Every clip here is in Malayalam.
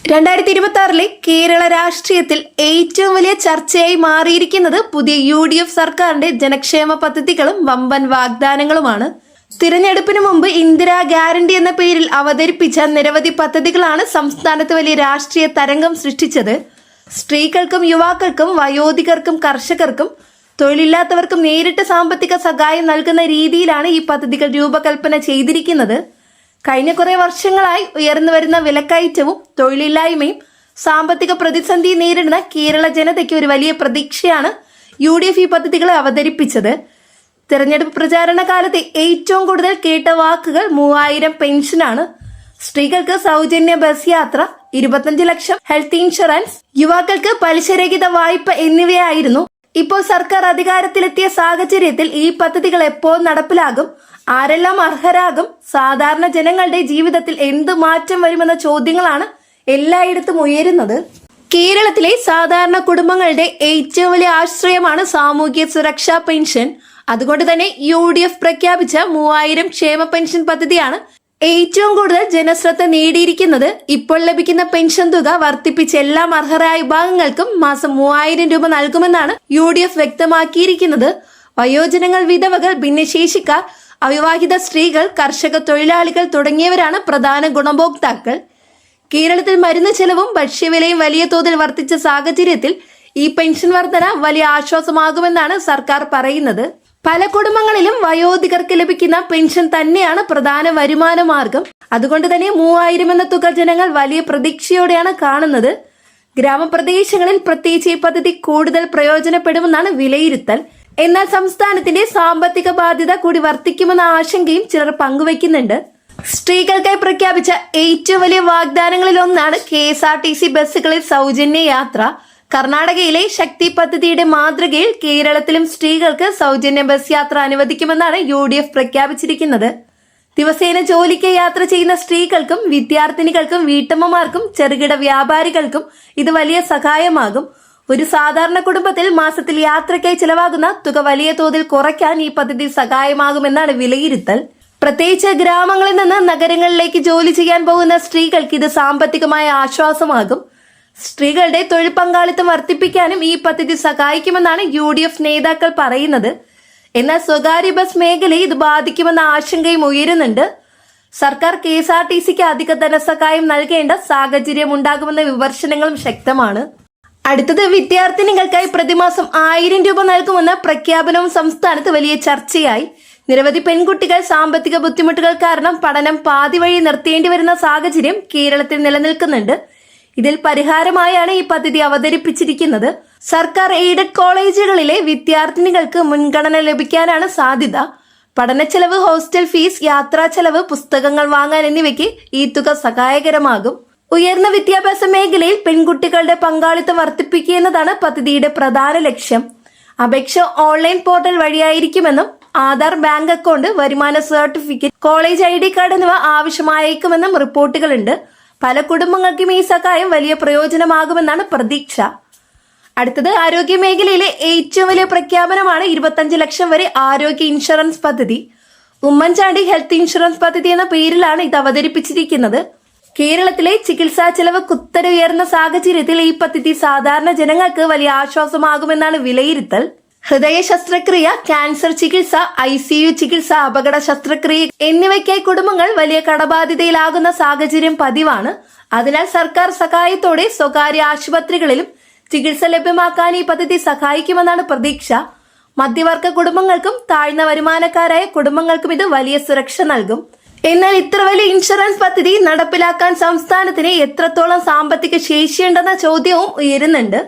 2026 കേരള രാഷ്ട്രീയത്തിൽ ഏറ്റവും വലിയ ചർച്ചയായി മാറിയിരിക്കുന്നത് പുതിയ UDF സർക്കാരിന്റെ ജനക്ഷേമ പദ്ധതികളും വമ്പൻ വാഗ്ദാനങ്ങളുമാണ്. തിരഞ്ഞെടുപ്പിന് മുമ്പ് ഇന്ദിരാ ഗ്യാരണ്ടി എന്ന പേരിൽ അവതരിപ്പിച്ച നിരവധി പദ്ധതികളാണ് സംസ്ഥാനത്ത് വലിയ രാഷ്ട്രീയ തരംഗം സൃഷ്ടിച്ചത്. സ്ത്രീകൾക്കും യുവാക്കൾക്കും വയോധികർക്കും കർഷകർക്കും തൊഴിലില്ലാത്തവർക്കും നേരിട്ട് സാമ്പത്തിക സഹായം നൽകുന്ന രീതിയിലാണ് ഈ പദ്ധതികൾ രൂപകൽപ്പന ചെയ്തിരിക്കുന്നത്. കഴിഞ്ഞ കുറെ വർഷങ്ങളായി ഉയർന്നു വരുന്ന വിലക്കയറ്റവും തൊഴിലില്ലായ്മയും സാമ്പത്തിക പ്രതിസന്ധി നേരിടുന്ന കേരള ജനതയ്ക്ക് ഒരു വലിയ പ്രതീക്ഷയാണ് UDF ഈ പദ്ധതികളെ അവതരിപ്പിച്ചത്. തെരഞ്ഞെടുപ്പ് പ്രചാരണ കാലത്ത് ഏറ്റവും കൂടുതൽ കേട്ട വാക്കുകൾ 3000 പെൻഷനാണ്. സ്ത്രീകൾക്ക് സൗജന്യ ബസ് യാത്ര, 25 ലക്ഷം ഹെൽത്ത് ഇൻഷുറൻസ്, യുവാക്കൾക്ക് പലിശരഹിത വായ്പ എന്നിവയായിരുന്നു. ഇപ്പോൾ സർക്കാർ അധികാരത്തിലെത്തിയ സാഹചര്യത്തിൽ ഈ പദ്ധതികൾ എപ്പോൾ നടപ്പിലാകും, ആരെല്ലാം അർഹരാകും, സാധാരണ ജനങ്ങളുടെ ജീവിതത്തിൽ എന്ത് മാറ്റം വരുമെന്ന ചോദ്യങ്ങളാണ് എല്ലായിടത്തും ഉയരുന്നത്. കേരളത്തിലെ സാധാരണ കുടുംബങ്ങളുടെ ഏറ്റവും വലിയ ആശ്രയമാണ് സാമൂഹ്യ സുരക്ഷാ പെൻഷൻ. അതുകൊണ്ട് തന്നെ UDF പ്രഖ്യാപിച്ച 3000 ക്ഷേമ പെൻഷൻ പദ്ധതിയാണ് ഏറ്റവും കൂടുതൽ ജനശ്രദ്ധ നേടിയിരിക്കുന്നത്. ഇപ്പോൾ ലഭിക്കുന്ന പെൻഷൻ തുക വർദ്ധിപ്പിച്ച് എല്ലാ അർഹരായ വിഭാഗങ്ങൾക്കും മാസം 3000 രൂപ നൽകുമെന്നാണ് UDF വ്യക്തമാക്കിയിരിക്കുന്നത്. വയോജനങ്ങൾ, വിധവകൾ, ഭിന്നശേഷിക്കാർ, അവിവാഹിത സ്ത്രീകൾ, കർഷക തൊഴിലാളികൾ തുടങ്ങിയവരാണ് പ്രധാന ഗുണഭോക്താക്കൾ. കേരളത്തിൽ മരുന്ന് ചെലവും ഭക്ഷ്യവിലയും വലിയ തോതിൽ വർദ്ധിച്ച സാഹചര്യത്തിൽ ഈ പെൻഷൻ വർധന വലിയ ആശ്വാസമാകുമെന്നാണ് സർക്കാർ പറയുന്നത്. പല കുടുംബങ്ങളിലും വയോധികർക്ക് ലഭിക്കുന്ന പെൻഷൻ തന്നെയാണ് പ്രധാന വരുമാന മാർഗം. അതുകൊണ്ട് തന്നെ 3000 എന്ന തുക ജനങ്ങൾ വലിയ പ്രതീക്ഷയോടെയാണ് കാണുന്നത്. ഗ്രാമപ്രദേശങ്ങളിൽ പ്രത്യേകിച്ച് ഈ പദ്ധതി കൂടുതൽ പ്രയോജനപ്പെടുമെന്നാണ് വിലയിരുത്തൽ. എന്നാൽ സംസ്ഥാനത്തിന്റെ സാമ്പത്തിക ബാധ്യത കൂടി വർദ്ധിക്കുമെന്ന ആശങ്കയും ചിലർ പങ്കുവയ്ക്കുന്നുണ്ട്. സ്ത്രീകൾക്കായി പ്രഖ്യാപിച്ച ഏറ്റവും വലിയ വാഗ്ദാനങ്ങളിൽ ഒന്നാണ് KSRTC ബസ്സുകളിൽ സൗജന്യ യാത്ര. കർണാടകയിലെ ശക്തി പദ്ധതിയുടെ മാതൃകയിൽ കേരളത്തിലും സ്ത്രീകൾക്ക് സൗജന്യ ബസ് യാത്ര അനുവദിക്കുമെന്നാണ് UDF പ്രഖ്യാപിച്ചിരിക്കുന്നത്. ദിവസേന ജോലിക്ക് യാത്ര ചെയ്യുന്ന സ്ത്രീകൾക്കും വിദ്യാർത്ഥിനികൾക്കും വീട്ടമ്മമാർക്കും ചെറുകിട വ്യാപാരികൾക്കും ഇത് വലിയ സഹായമാകും. ഒരു സാധാരണ കുടുംബത്തിൽ മാസത്തിൽ യാത്രയ്ക്കായി ചിലവാകുന്ന തുക വലിയ തോതിൽ കുറയ്ക്കാൻ ഈ പദ്ധതി സഹായമാകുമെന്നാണ് വിലയിരുത്തൽ. പ്രത്യേകിച്ച് ഗ്രാമങ്ങളിൽ നിന്ന് നഗരങ്ങളിലേക്ക് ജോലി ചെയ്യാൻ പോകുന്ന സ്ത്രീകൾക്ക് ഇത് സാമ്പത്തികമായ ആശ്വാസമാകും. സ്ത്രീകളുടെ തൊഴിൽ പങ്കാളിത്തം വർദ്ധിപ്പിക്കാനും ഈ പദ്ധതി സഹായിക്കുമെന്നാണ് UDF നേതാക്കൾ പറയുന്നത്. എന്നാൽ സ്വകാര്യ ബസ് മേഖലയെ ഇത് ബാധിക്കുമെന്ന ആശങ്കയും ഉയരുന്നുണ്ട്. സർക്കാർ KSRTCക്ക് അധിക ധനസഹായം നൽകേണ്ട സാഹചര്യം ഉണ്ടാകുമെന്ന വിമർശനങ്ങളും ശക്തമാണ്. അടുത്തത് വിദ്യാർത്ഥിനികൾക്കായി പ്രതിമാസം 1000 രൂപ നൽകുമെന്ന പ്രഖ്യാപനവും സംസ്ഥാനത്ത് വലിയ ചർച്ചയായി. നിരവധി പെൺകുട്ടികൾ സാമ്പത്തിക ബുദ്ധിമുട്ടുകൾ കാരണം പഠനം പാതി വഴി നിർത്തേണ്ടി വരുന്ന സാഹചര്യം കേരളത്തിൽ നിലനിൽക്കുന്നുണ്ട്. ഇതിൽ പരിഹാരമായാണ് ഈ പദ്ധതി അവതരിപ്പിച്ചിരിക്കുന്നത്. സർക്കാർ എയ്ഡഡ് കോളേജുകളിലെ വിദ്യാർത്ഥിനികൾക്ക് മുൻഗണന ലഭിക്കാനാണ് സാധ്യത. പഠനച്ചെലവ്, ഹോസ്റ്റൽ ഫീസ്, യാത്രാ ചെലവ്, പുസ്തകങ്ങൾ വാങ്ങാൻ എന്നിവയ്ക്ക് ഈ തുക സഹായകരമാകും. ഉയർന്ന വിദ്യാഭ്യാസ മേഖലയിൽ പെൺകുട്ടികളുടെ പങ്കാളിത്തം വർദ്ധിപ്പിക്കുക എന്നതാണ് പദ്ധതിയുടെ പ്രധാന ലക്ഷ്യം. അപേക്ഷ ഓൺലൈൻ പോർട്ടൽ വഴിയായിരിക്കുമെന്നും ആധാർ, ബാങ്ക് അക്കൗണ്ട്, വരുമാന സർട്ടിഫിക്കറ്റ്, കോളേജ് ID കാർഡ് എന്നിവ ആവശ്യമായേക്കുമെന്നും റിപ്പോർട്ടുകളുണ്ട്. പല കുടുംബങ്ങൾക്കും ഈ സഹായം വലിയ പ്രയോജനമാകുമെന്നാണ് പ്രതീക്ഷ. അടുത്തത് ആരോഗ്യ മേഖലയിലെ ഏറ്റവും വലിയ പ്രഖ്യാപനമാണ് 25 ലക്ഷം വരെ ആരോഗ്യ ഇൻഷുറൻസ് പദ്ധതി. ഉമ്മൻചാണ്ടി ഹെൽത്ത് ഇൻഷുറൻസ് പദ്ധതി എന്ന പേരിലാണ് ഇത് അവതരിപ്പിച്ചിരിക്കുന്നത്. കേരളത്തിലെ ചികിത്സാ ചെലവ് കുത്തനെ ഉയർന്ന സാഹചര്യത്തിൽ ഈ പദ്ധതി സാധാരണ ജനങ്ങൾക്ക് വലിയ ആശ്വാസമാകുമെന്നാണ് വിലയിരുത്തൽ. ഹൃദയ ശസ്ത്രക്രിയ, ക്യാൻസർ ചികിത്സ, ICU ചികിത്സ, അപകട ശസ്ത്രക്രിയ എന്നിവയ്ക്കായി കുടുംബങ്ങൾ വലിയ കടബാധ്യതയിലാകുന്ന സാഹചര്യം പതിവാണ്. അതിനാൽ സർക്കാർ സഹായത്തോടെ സ്വകാര്യ ആശുപത്രികളിലും ചികിത്സ ലഭ്യമാക്കാൻ ഈ പദ്ധതി സഹായിക്കുമെന്നാണ് പ്രതീക്ഷ. മധ്യവർഗ കുടുംബങ്ങൾക്കും താഴ്ന്ന വരുമാനക്കാരായ കുടുംബങ്ങൾക്കും ഇത് വലിയ സുരക്ഷ നൽകും. എന്നാൽ ഇത്ര വലിയ ഇൻഷുറൻസ് പദ്ധതി നടപ്പിലാക്കാൻ സംസ്ഥാനത്തിന് എത്രത്തോളം സാമ്പത്തിക ശേഷിയുണ്ടെന്ന ചോദ്യവും ഉയരുന്നുണ്ട്.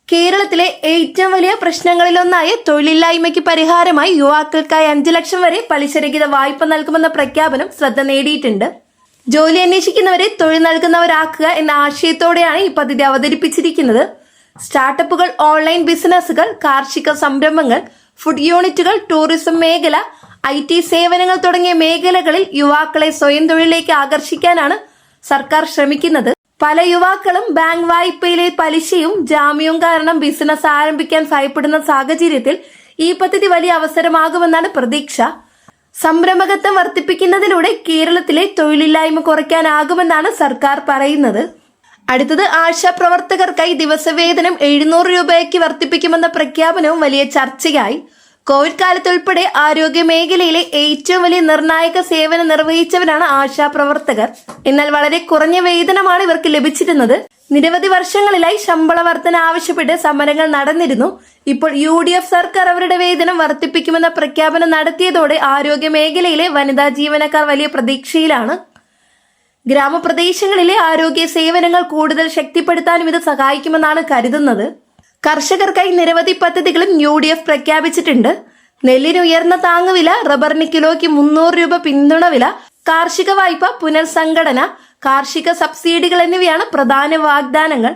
കേരളത്തിലെ ഏറ്റവും വലിയ പ്രശ്നങ്ങളിലൊന്നായ തൊഴിലില്ലായ്മയ്ക്ക് പരിഹാരമായി യുവാക്കൾക്കായി 5 ലക്ഷം വരെ പലിശരഹിത വായ്പ നൽകുമെന്ന പ്രഖ്യാപനം ശ്രദ്ധ നേടിയിട്ടുണ്ട്. ജോലി അന്വേഷിക്കുന്നവരെ തൊഴിൽ നൽകുന്നവരാക്കുക എന്ന ആശയത്തോടെയാണ് ഈ പദ്ധതി അവതരിപ്പിച്ചിരിക്കുന്നത്. സ്റ്റാർട്ടപ്പുകൾ, ഓൺലൈൻ ബിസിനസ്സുകൾ, കാർഷിക സംരംഭങ്ങൾ, ഫുഡ് യൂണിറ്റുകൾ, ടൂറിസം മേഖല, IT സേവനങ്ങൾ തുടങ്ങിയ മേഖലകളിൽ യുവാക്കളെ സ്വയം തൊഴിലിലേക്ക് ആകർഷിക്കാനാണ് സർക്കാർ ശ്രമിക്കുന്നത്. പല യുവാക്കളും ബാങ്ക് വായ്പയിലെ പലിശയും ജാമ്യവും കാരണം ബിസിനസ് ആരംഭിക്കാൻ ഭയപ്പെടുന്ന സാഹചര്യത്തിൽ ഈ പദ്ധതി വലിയ അവസരമാകുമെന്നാണ് പ്രതീക്ഷ. സംരംഭകത്വം വർദ്ധിപ്പിക്കുന്നതിലൂടെ കേരളത്തിലെ തൊഴിലില്ലായ്മ കുറയ്ക്കാനാകുമെന്നാണ് സർക്കാർ പറയുന്നത്. അടുത്തത് ആശാ പ്രവർത്തകർക്കായി ദിവസവേതനം 700 രൂപയ്ക്ക് വർദ്ധിപ്പിക്കുമെന്ന പ്രഖ്യാപനവും വലിയ ചർച്ചയായി. കോവിഡ് കാലത്തുൾപ്പെടെ ആരോഗ്യ മേഖലയിലെ ഏറ്റവും വലിയ നിർണായക സേവനം നിർവഹിച്ചവരാണ് ആശാപ്രവർത്തകർ. എന്നാൽ വളരെ കുറഞ്ഞ വേതനമാണ് ഇവർക്ക് ലഭിച്ചിരുന്നത്. നിരവധി വർഷങ്ങളിലായി ശമ്പള വർധന ആവശ്യപ്പെട്ട് സമരങ്ങൾ നടന്നിരുന്നു. ഇപ്പോൾ UDF സർക്കാർ അവരുടെ വേതനം വർദ്ധിപ്പിക്കുമെന്ന പ്രഖ്യാപനം നടത്തിയതോടെ ആരോഗ്യ മേഖലയിലെ വനിതാ ജീവനക്കാർ വലിയ പ്രതീക്ഷയിലാണ്. ഗ്രാമപ്രദേശങ്ങളിലെ ആരോഗ്യ സേവനങ്ങൾ കൂടുതൽ ശക്തിപ്പെടുത്താനും ഇത് സഹായിക്കുമെന്നാണ് കരുതുന്നത്. കർഷകർക്കായി നിരവധി പദ്ധതികളും UDF പ്രഖ്യാപിച്ചിട്ടുണ്ട്. നെല്ലിന് ഉയർന്ന താങ്ങുവില, റബ്ബറിന് കിലോയ്ക്ക് 300 രൂപ പിന്തുണ വില, കാർഷിക വായ്പ പുനർസംഘടന, കാർഷിക സബ്സിഡികൾ എന്നിവയാണ് പ്രധാന വാഗ്ദാനങ്ങൾ.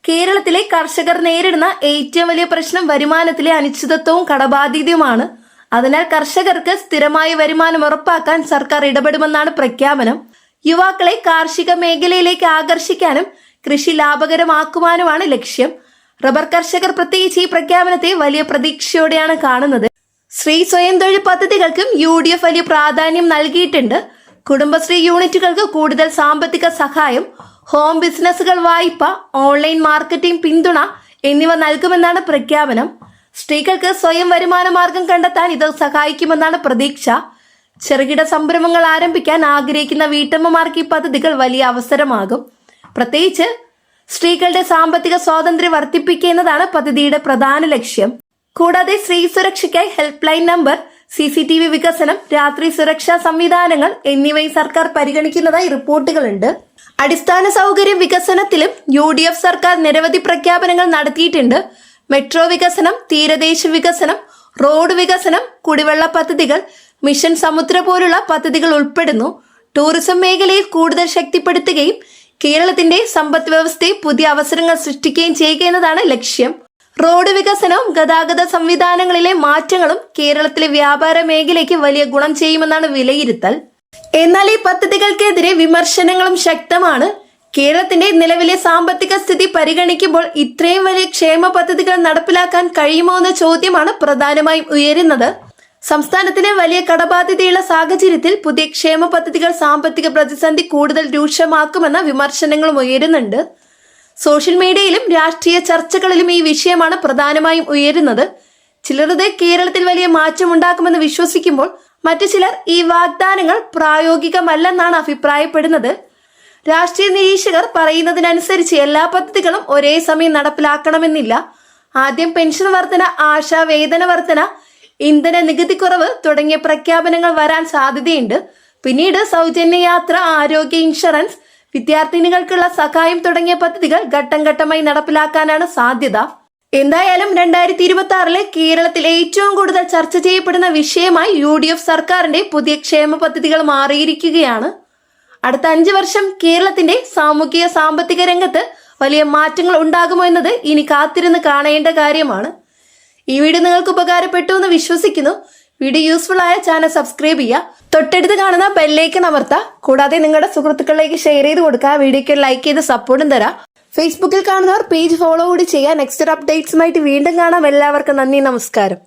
കേരളത്തിലെ കർഷകർ നേരിടുന്ന ഏറ്റവും വലിയ പ്രശ്നം വരുമാനത്തിലെ അനിശ്ചിതത്വവും കടബാധ്യതയുമാണ്. അതിനാൽ കർഷകർക്ക് സ്ഥിരമായ വരുമാനം ഉറപ്പാക്കാൻ സർക്കാർ ഇടപെടുമെന്നാണ് പ്രഖ്യാപനം. യുവാക്കളെ കാർഷിക മേഖലയിലേക്ക് ആകർഷിക്കാനും കൃഷി ലാഭകരമാക്കുവാനുമാണ് ലക്ഷ്യം. റബ്ബർ കർഷകർ പ്രത്യേകിച്ച് ഈ പ്രഖ്യാപനത്തെ വലിയ പ്രതീക്ഷയോടെയാണ് കാണുന്നത്. സ്ത്രീ സ്വയം തൊഴിൽ പദ്ധതികൾക്കും UDF വലിയ പ്രാധാന്യം നൽകിയിട്ടുണ്ട്. കുടുംബശ്രീ യൂണിറ്റുകൾക്ക് കൂടുതൽ സാമ്പത്തിക സഹായം, ഹോം ബിസിനസ്സുകൾ വായ്പ, ഓൺലൈൻ മാർക്കറ്റിംഗ് പിന്തുണ എന്നിവ നൽകുമെന്നാണ് പ്രഖ്യാപനം. സ്ത്രീകൾക്ക് സ്വയം വരുമാന മാർഗം കണ്ടെത്താൻ ഇത് സഹായിക്കുമെന്നാണ് പ്രതീക്ഷ. ചെറുകിട സംരംഭങ്ങൾ ആരംഭിക്കാൻ ആഗ്രഹിക്കുന്ന വീട്ടമ്മമാർക്ക് ഈ പദ്ധതികൾ വലിയ അവസരമാകും. പ്രത്യേകിച്ച് സ്ത്രീകളുടെ സാമ്പത്തിക സ്വാതന്ത്ര്യം വർദ്ധിപ്പിക്കുക എന്നതാണ് പദ്ധതിയുടെ പ്രധാന ലക്ഷ്യം. കൂടാതെ സ്ത്രീ സുരക്ഷയ്ക്കായി ഹെൽപ്പ് ലൈൻ നമ്പർ, CCTV വികസനം, രാത്രി സുരക്ഷാ സംവിധാനങ്ങൾ എന്നിവയും സർക്കാർ പരിഗണിക്കുന്നതായി റിപ്പോർട്ടുകളുണ്ട്. അടിസ്ഥാന സൗകര്യ വികസനത്തിലും UDF സർക്കാർ നിരവധി പ്രഖ്യാപനങ്ങൾ നടത്തിയിട്ടുണ്ട്. മെട്രോ വികസനം, തീരദേശ വികസനം, റോഡ് വികസനം, കുടിവെള്ള പദ്ധതികൾ, മിഷൻ സമുദ്ര പോലുള്ള പദ്ധതികൾ ഉൾപ്പെടുന്നു. ടൂറിസം മേഖലയിൽ കൂടുതൽ ശക്തിപ്പെടുത്തുകയും കേരളത്തിന്റെ സമ്പദ് വ്യവസ്ഥയെ പുതിയ അവസരങ്ങൾ സൃഷ്ടിക്കുകയും ചെയ്യുക എന്നതാണ് ലക്ഷ്യം. റോഡ് വികസനവും ഗതാഗത സംവിധാനങ്ങളിലെ മാറ്റങ്ങളും കേരളത്തിലെ വ്യാപാര മേഖലയ്ക്ക് വലിയ ഗുണം ചെയ്യുമെന്നാണ് വിലയിരുത്തൽ. എന്നാൽ ഈ പദ്ധതികൾക്കെതിരെ വിമർശനങ്ങളും ശക്തമാണ്. കേരളത്തിന്റെ നിലവിലെ സാമ്പത്തിക സ്ഥിതി പരിഗണിക്കുമ്പോൾ ഇത്രയും വലിയ ക്ഷേമ പദ്ധതികൾ നടപ്പിലാക്കാൻ കഴിയുമോ എന്ന ചോദ്യമാണ് പ്രധാനമായും ഉയരുന്നത്. സംസ്ഥാനത്തിന് വലിയ കടബാധ്യതയുള്ള സാഹചര്യത്തിൽ പുതിയ ക്ഷേമ പദ്ധതികൾ സാമ്പത്തിക പ്രതിസന്ധി കൂടുതൽ രൂക്ഷമാക്കുമെന്ന വിമർശനങ്ങളും ഉയരുന്നുണ്ട്. സോഷ്യൽ മീഡിയയിലും രാഷ്ട്രീയ ചർച്ചകളിലും ഈ വിഷയമാണ് പ്രധാനമായും ഉയരുന്നത്. ചിലരത് കേരളത്തിൽ വലിയ മാറ്റമുണ്ടാക്കുമെന്ന് വിശ്വസിക്കുമ്പോൾ മറ്റു ചിലർ ഈ വാഗ്ദാനങ്ങൾ പ്രായോഗികമല്ലെന്നാണ് അഭിപ്രായപ്പെടുന്നത്. രാഷ്ട്രീയ നിരീക്ഷകർ പറയുന്നതിനനുസരിച്ച് എല്ലാ പദ്ധതികളും ഒരേ സമയം നടപ്പിലാക്കണമെന്നില്ല. ആദ്യം പെൻഷൻ വർധന, ആശാ വേതന വർധന, ഇന്ധന നികുതി കുറവ് തുടങ്ങിയ പ്രഖ്യാപനങ്ങൾ വരാൻ സാധ്യതയുണ്ട്. പിന്നീട് സൗജന്യ യാത്ര, ആരോഗ്യ ഇൻഷുറൻസ്, വിദ്യാർത്ഥിനികൾക്കുള്ള സഹായം തുടങ്ങിയ പദ്ധതികൾ ഘട്ടം ഘട്ടമായി നടപ്പിലാക്കാനാണ് സാധ്യത. എന്തായാലും 2026 കേരളത്തിൽ ഏറ്റവും കൂടുതൽ ചർച്ച ചെയ്യപ്പെടുന്ന വിഷയമായി UDF സർക്കാരിന്റെ പുതിയ ക്ഷേമ പദ്ധതികൾ മാറിയിരിക്കുകയാണ്. അടുത്ത 5 വർഷം കേരളത്തിന്റെ സാമൂഹിക സാമ്പത്തിക രംഗത്ത് വലിയ മാറ്റങ്ങൾ ഉണ്ടാകുമോ എന്നത് ഇനി കാത്തിരുന്ന് കാണേണ്ട കാര്യമാണ്. ഈ വീഡിയോ നിങ്ങൾക്ക് ഉപകാരപ്പെട്ടു എന്ന് വിശ്വസിക്കുന്നു. വീഡിയോ യൂസ്ഫുൾ ആയ ചാനൽ സബ്സ്ക്രൈബ് ചെയ്യുക, തൊട്ടടുത്ത് കാണുന്ന ബെല്ലൈക്കൺ അമർത്തുക. കൂടാതെ നിങ്ങളുടെ സുഹൃത്തുക്കളിലേക്ക് ഷെയർ ചെയ്ത് കൊടുക്കുക. വീഡിയോയ്ക്ക് ലൈക്ക് ചെയ്ത് സപ്പോർട്ടും തരാം. ഫേസ്ബുക്കിൽ കാണുന്നവർ പേജ് ഫോളോ കൂടി ചെയ്യുക. നെക്സ്റ്റ് അപ്ഡേറ്റ്സുമായിട്ട് വീണ്ടും കാണാം. എല്ലാവർക്കും നന്ദി, നമസ്കാരം.